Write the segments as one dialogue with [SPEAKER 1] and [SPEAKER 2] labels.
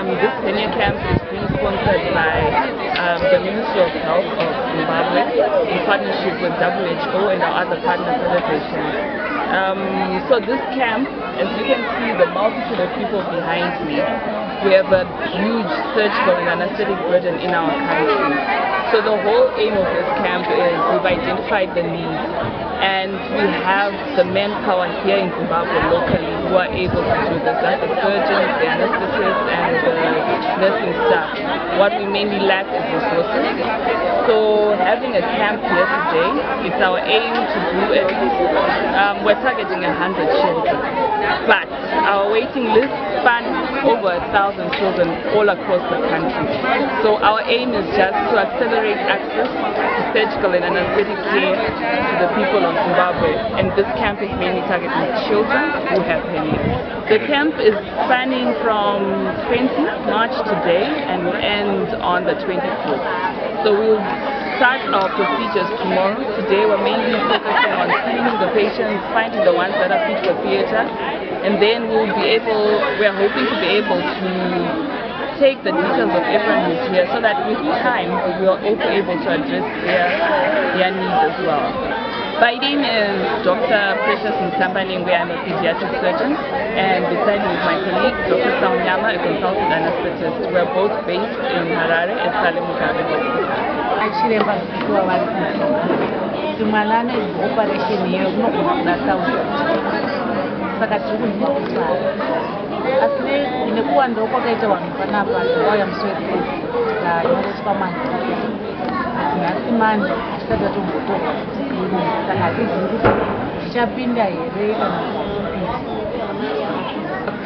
[SPEAKER 1] This hernia camp is being sponsored by the Ministry of Health of Zimbabwe in partnership with WHO and our other partner celebrations. So this camp, as you can see the multitude of people behind me, we have a huge surgical and anesthetic burden in our country. So the whole aim of this camp is we've identified the needs, and we have the manpower here in Zimbabwe locally who are able to do this. That's the surgeons, the anesthetists, and the nursing staff. What we mainly lack is resources. So having a camp here today, it's our aim to do at least, we're targeting 100 shelters, but our waiting list spans over 1,000 children all across the country. So our aim is just to accelerate access to surgical and anesthetic care to the people of Zimbabwe, and this camp is mainly targeting children who have hernia. The camp is spanning from 20 March today and will end on the 24th. So we'll start our procedures tomorrow. Today we're mainly focusing on screening the patients, finding the ones that are fit for theatre, and then we're hoping to be able to take the details of everyone who's here so that with time we are also able to address their needs as well. My name is Dr. Precious Mtambaningwe. I'm a pediatric surgeon, and beside me is my colleague, Dr. Saunyama, a consultant anesthetist. We're both based in Harare at Salem Mugabe Hospital.
[SPEAKER 2] Nimekuwa ndoko kaita vanhu panapa ndauya muswedzi nanospa manje nhasi manje tisati tatombotoka saka hatizivi kuti tichapinda here kana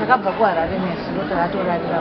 [SPEAKER 2] takabva kuharare nezvino takatorarira